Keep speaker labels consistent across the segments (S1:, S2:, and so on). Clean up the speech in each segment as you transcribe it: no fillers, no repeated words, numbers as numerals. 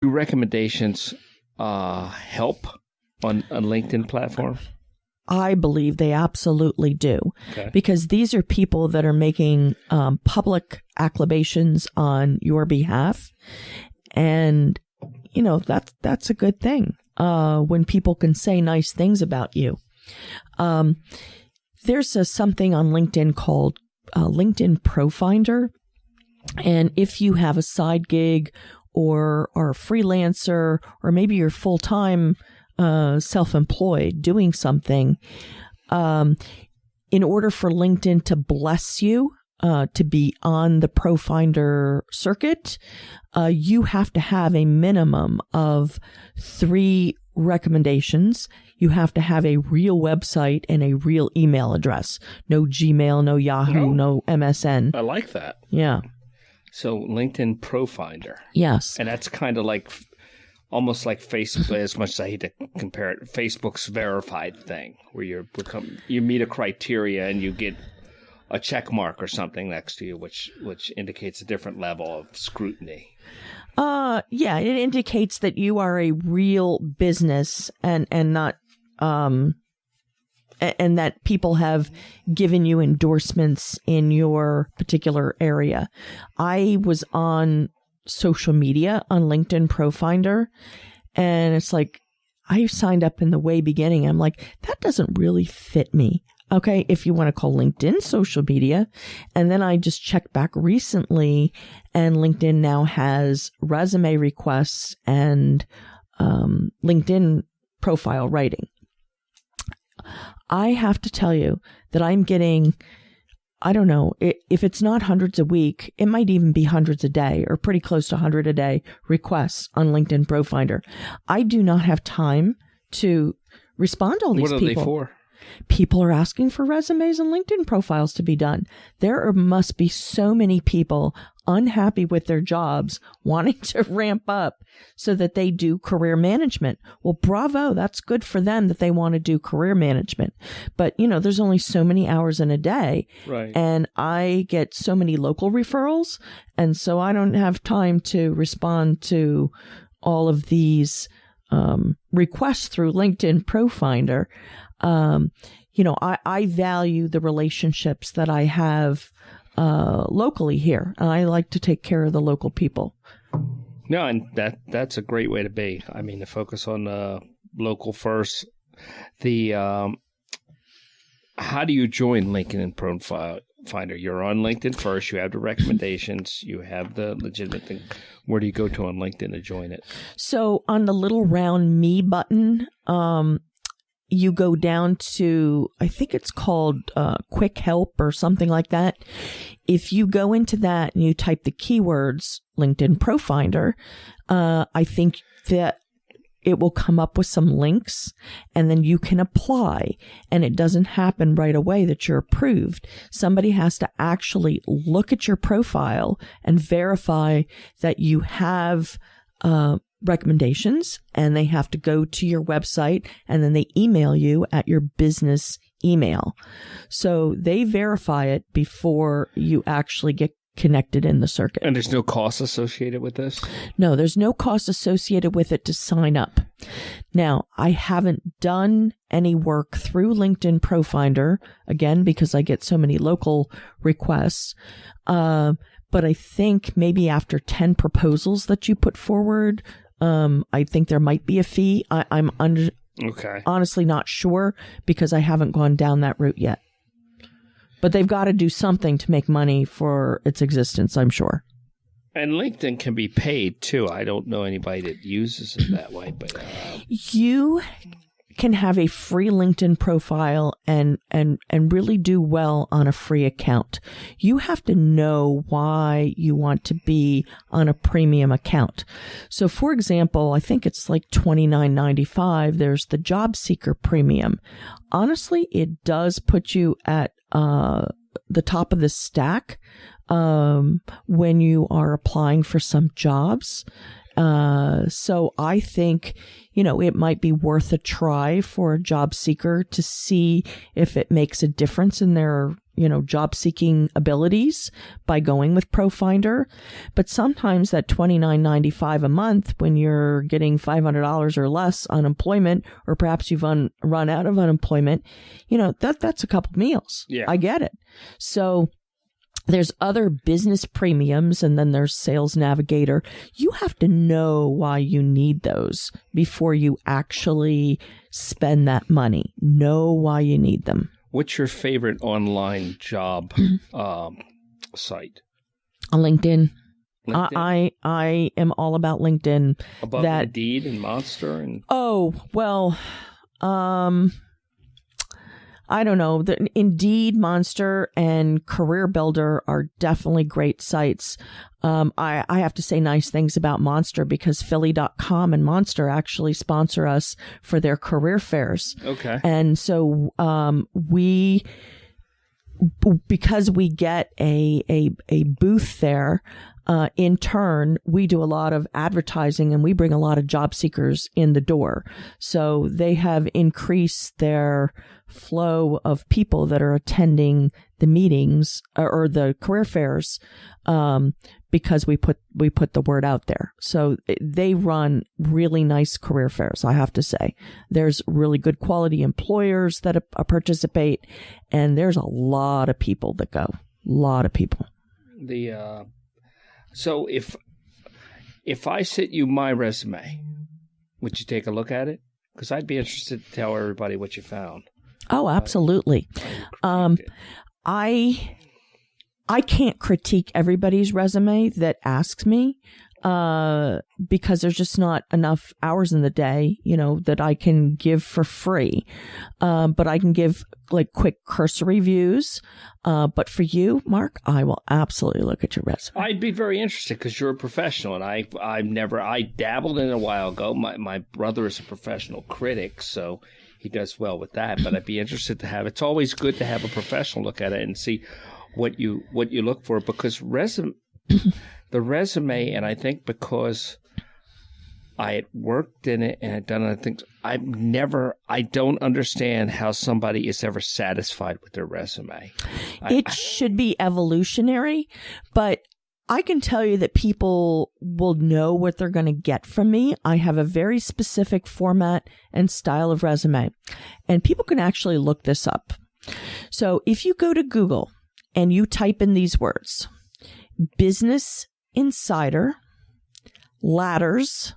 S1: Do recommendations help on a LinkedIn platform?
S2: I believe they absolutely do,
S1: Okay.
S2: because these are people that are making public acclamations on your behalf. And, you know, that's a good thing when people can say nice things about you. There's something on LinkedIn called LinkedIn Pro Finder. And if you have a side gig or are a freelancer, or maybe you're full-time self-employed doing something, in order for LinkedIn to bless you to be on the Pro Finder circuit, you have to have a minimum of 3 recommendations. You have to have a real website and a real email address. No Gmail, no Yahoo, no MSN.
S1: I like that.
S2: Yeah.
S1: So LinkedIn Pro Finder.
S2: Yes.
S1: And that's kind of like almost like Facebook, as much as I hate to compare it, Facebook's verified thing, where you meet a criteria and you get a check mark or something next to you, which indicates a different level of scrutiny.
S2: Yeah, it indicates that you are a real business and not and that people have given you endorsements in your particular area. I was on social media on LinkedIn Pro Finder, and it's like, I signed up in the way beginning. I'm like, that doesn't really fit me. Okay, if you want to call LinkedIn social media. And then I just checked back recently, and LinkedIn now has resume requests and LinkedIn profile writing. I have to tell you that I'm getting, I don't know, if it's not hundreds a week, it might even be hundreds a day, or pretty close to 100 a day requests on LinkedIn Pro Finder. I do not have time to respond to all these people.
S1: What are they for?
S2: People are asking for resumes and LinkedIn profiles to be done. There must be so many people unhappy with their jobs, wanting to ramp up so that they do career management. Well, bravo. That's good for them that they want to do career management. But, you know, there's only so many hours in a day.
S1: Right.
S2: And I get so many local referrals. And so I don't have time to respond to all of these requests through LinkedIn Pro Finder. You know, I value the relationships that I have locally here. I like to take care of the local people.
S1: No, and that's a great way to be. I mean, to focus on local first. How do you join LinkedIn Pro Finder? You're on LinkedIn first. You have the recommendations. You have the legitimate thing. Where do you go to on LinkedIn to join it? So
S2: on the little round me button, you go down to, I think it's called Quick Help or something like that. If you go into that and you type the keywords LinkedIn Pro Finder, I think that it will come up with some links, and then you can apply. And it doesn't happen right away that you're approved. Somebody has to actually look at your profile and verify that you have recommendations, and they have to go to your website, and then they email you at your business email. So they verify it before you actually get connected in the circuit.
S1: And there's no cost associated with this?
S2: No, there's no cost associated with it to sign up. Now, I haven't done any work through LinkedIn Pro Finder, again, because I get so many local requests. But I think maybe after 10 proposals that you put forward, I think there might be a fee. I'm honestly not sure, because I haven't gone down that route yet. But they've got to do something to make money for its existence, I'm sure.
S1: And LinkedIn can be paid, too. I don't know anybody that uses it that way. But
S2: you can have a free LinkedIn profile and really do well on a free account. You have to know why you want to be on a premium account. So, for example, I think it's like $29.95. There's the Job Seeker Premium. Honestly, it does put you at the top of the stack when you are applying for some jobs. So I think, you know, it might be worth a try for a job seeker to see if it makes a difference in their, job seeking abilities by going with ProFinder. But sometimes that $29.95 a month, when you're getting $500 or less unemployment, or perhaps you've run out of unemployment, that's a couple meals.
S1: Yeah.
S2: I get it. So there's other business premiums, and then there's Sales Navigator. You have to know why you need those before you actually spend that money. Know why you need them.
S1: What's your favorite online job site?
S2: On LinkedIn.
S1: LinkedIn?
S2: I am all about LinkedIn.
S1: Above Indeed and Monster?
S2: I don't know. Indeed, Monster, and Career Builder are definitely great sites. I have to say nice things about Monster because Philly.com and Monster actually sponsor us for their career fairs.
S1: Okay.
S2: And so because we get a booth there, in turn, we do a lot of advertising and we bring a lot of job seekers in the door. So they have increased their flow of people that are attending the meetings or the career fairs, because we put the word out there. So they run really nice career fairs, I have to say. There's really good quality employers that participate, and there's a lot of people that go. A lot of people.
S1: So if I sent you my resume, would you take a look at it? Because I'd be interested to tell everybody what you found.
S2: Oh, absolutely. I can't critique everybody's resume that asks me, because there's just not enough hours in the day, that I can give for free. But I can give like quick cursory views. But for you, Mark, I will absolutely look at your resume.
S1: I'd be very interested because you're a professional, and I dabbled in it a while ago. My brother is a professional critic, so he does well with that. But I'd be interested to have. It's always good to have a professional look at it and see what you look for, because the resume, and I think because I had worked in it and had done other things, I don't understand how somebody is ever satisfied with their resume.
S2: It should be evolutionary, but I can tell you that people will know what they're going to get from me. I have a very specific format and style of resume, and people can actually look this up. So if you go to Google and you type in these words, Business Insider, ladders,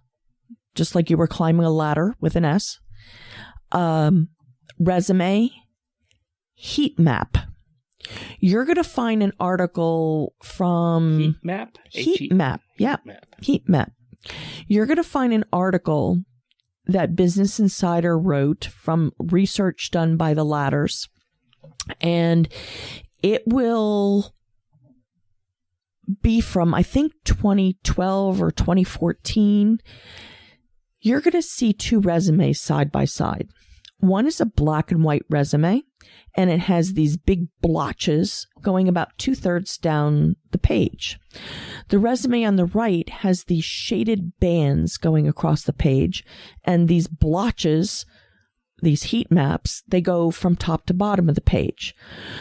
S2: just like you were climbing a ladder with an S, resume, heat map, you're going to find an article from
S1: Heat map?
S2: Heat map. Yeah.
S1: Heat map.
S2: Heat map. You're going to find an article that Business Insider wrote from research done by the ladders, and it will be from, I think, 2012 or 2014. You're going to see two resumes side by side. One is a black and white resume, and it has these big blotches going about 2/3 down the page. The resume on the right has these shaded bands going across the page, and these blotches, these heat maps, they go from top to bottom of the page.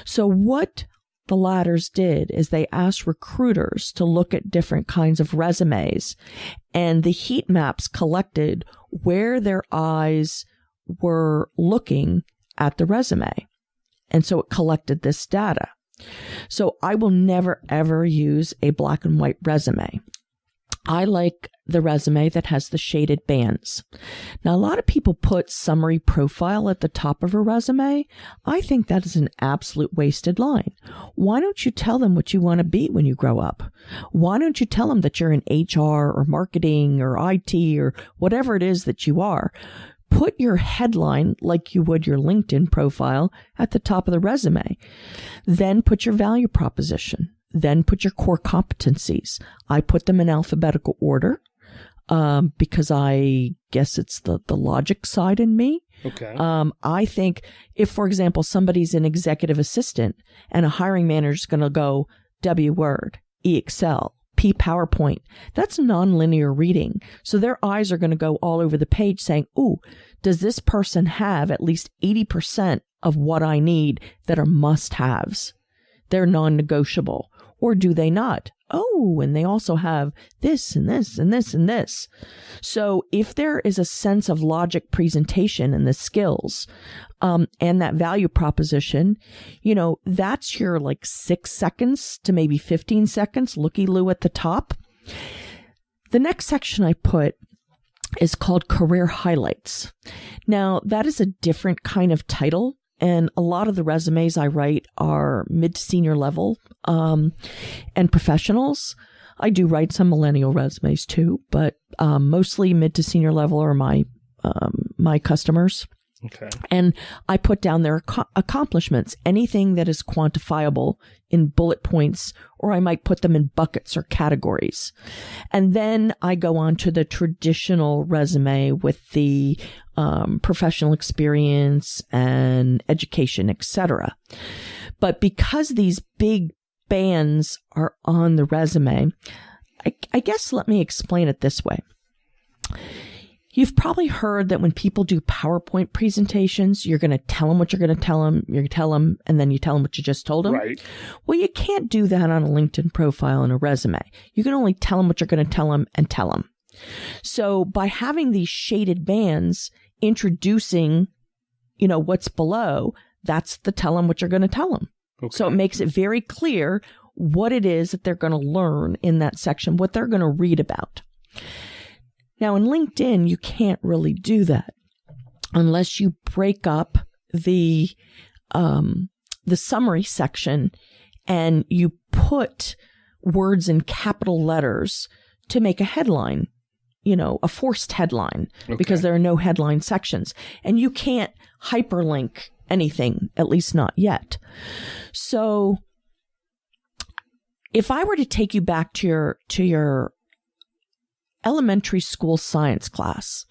S2: So what the ladders did is they asked recruiters to look at different kinds of resumes, and the heat maps collected where their eyes were looking at the resume. And so it collected this data. So I will never, ever use a black and white resume. I like the resume that has the shaded bands. Now, a lot of people put summary profile at the top of a resume. I think that is an absolute wasted line. Why don't you tell them what you want to be when you grow up? Why don't you tell them that you're in HR or marketing or IT or whatever it is that you are? Put your headline, like you would your LinkedIn profile, at the top of the resume. Then put your value proposition. Then put your core competencies. I put them in alphabetical order because I guess it's the logic side in me.
S1: Okay.
S2: I think if, for example, somebody's an executive assistant and a hiring manager is going to go W Word, E Excel, P PowerPoint, that's nonlinear reading. So their eyes are going to go all over the page saying, ooh, does this person have at least 80% of what I need that are must-haves? they're non-negotiable? Or do they not? Oh, and they also have this and this and this and this. So if there is a sense of logic presentation and the skills, and that value proposition, that's your like 6 seconds to maybe 15 seconds, looky-loo at the top. The next section I put is called Career Highlights. Now, that is a different kind of title. And a lot of the resumes I write are mid to senior level and professionals. I do write some millennial resumes too, but mostly mid to senior level are my customers.
S1: Okay.
S2: And I put down their accomplishments, anything that is quantifiable in bullet points, or I might put them in buckets or categories. And then I go on to the traditional resume with the professional experience and education, etc. But because these big bands are on the resume, I guess let me explain it this way. You've probably heard that when people do PowerPoint presentations, you're going to tell them what you're going to tell them, you're going to tell them, and then you tell them what you just told them.
S1: Right.
S2: Well, you can't do that on a LinkedIn profile and a resume. You can only tell them what you're going to tell them and tell them. So by having these shaded bands introducing, what's below, that's the tell them what you're going to tell them. Okay. So it makes it very clear what it is that they're going to learn in that section, what they're going to read about. Now, in LinkedIn, you can't really do that unless you break up the summary section and you put words in capital letters to make a headline, a forced headline, because there are no headline sections. And you can't hyperlink anything, at least not yet. So if I were to take you back to your elementary school science class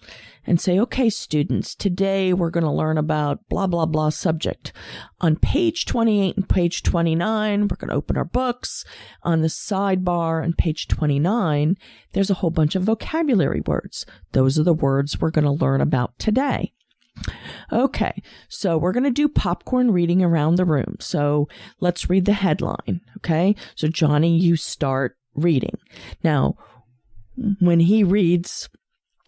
S2: and say, okay, students, today we're going to learn about blah, blah, blah subject. On page 28 and page 29, we're going to open our books. On the sidebar on page 29, there's a whole bunch of vocabulary words. Those are the words we're going to learn about today. Okay, so we're going to do popcorn reading around the room. So let's read the headline. Okay, so Johnny, you start reading. Now, when he reads,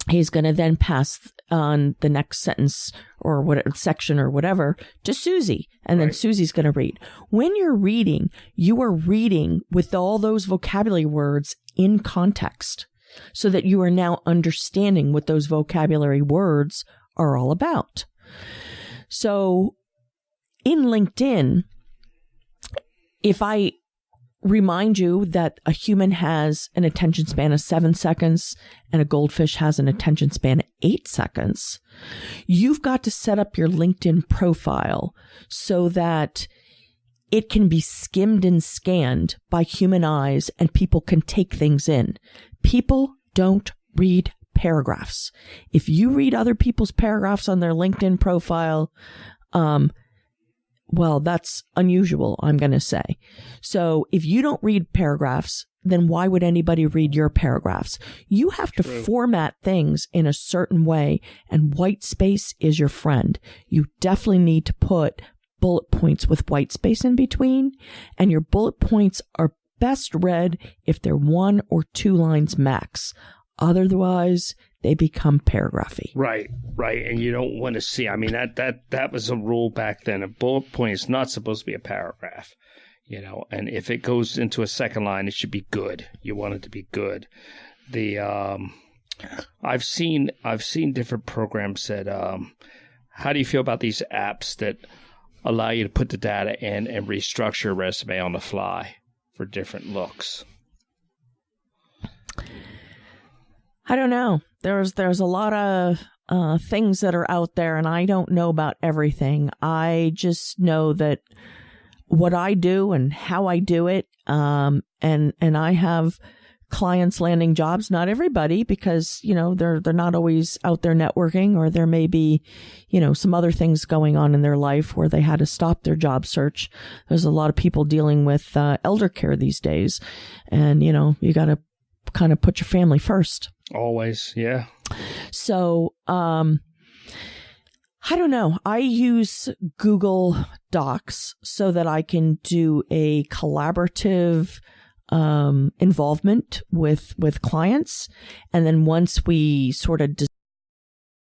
S2: he's going to then pass on the next sentence or what section or whatever to Susie. And then Susie's going to read. When you're reading, you are reading with all those vocabulary words in context so that you are now understanding what those vocabulary words are all about. So in LinkedIn, if I remind you that a human has an attention span of 7 seconds and a goldfish has an attention span of 8 seconds, you've got to set up your LinkedIn profile so that it can be skimmed and scanned by human eyes and people can take things in. People don't read paragraphs. If you read other people's paragraphs on their LinkedIn profile, well, that's unusual, I'm going to say. So if you don't read paragraphs, then why would anybody read your paragraphs? You have to format things in a certain way, and white space is your friend. You definitely need to put bullet points with white space in between, and your bullet points are best read if they're 1 or 2 lines max. Otherwise, they become paragraphy.
S1: Right. And you don't want to see, that was a rule back then. A bullet point is not supposed to be a paragraph, and if it goes into a second line, it should be good. You want it to be good. I've seen different programs that, how do you feel about these apps that allow you to put the data in and restructure a resume on the fly for different looks?
S2: I don't know. There's a lot of things that are out there, and I don't know about everything. I just know that what I do and how I do it, and I have clients landing jobs. Not everybody, because they're not always out there networking, or there may be some other things going on in their life where they had to stop their job search. There's a lot of people dealing with elder care these days, and you got to kind of put your family first.
S1: Always, yeah.
S2: So, I don't know. I use Google Docs so that I can do a collaborative involvement with clients. And then once we sort of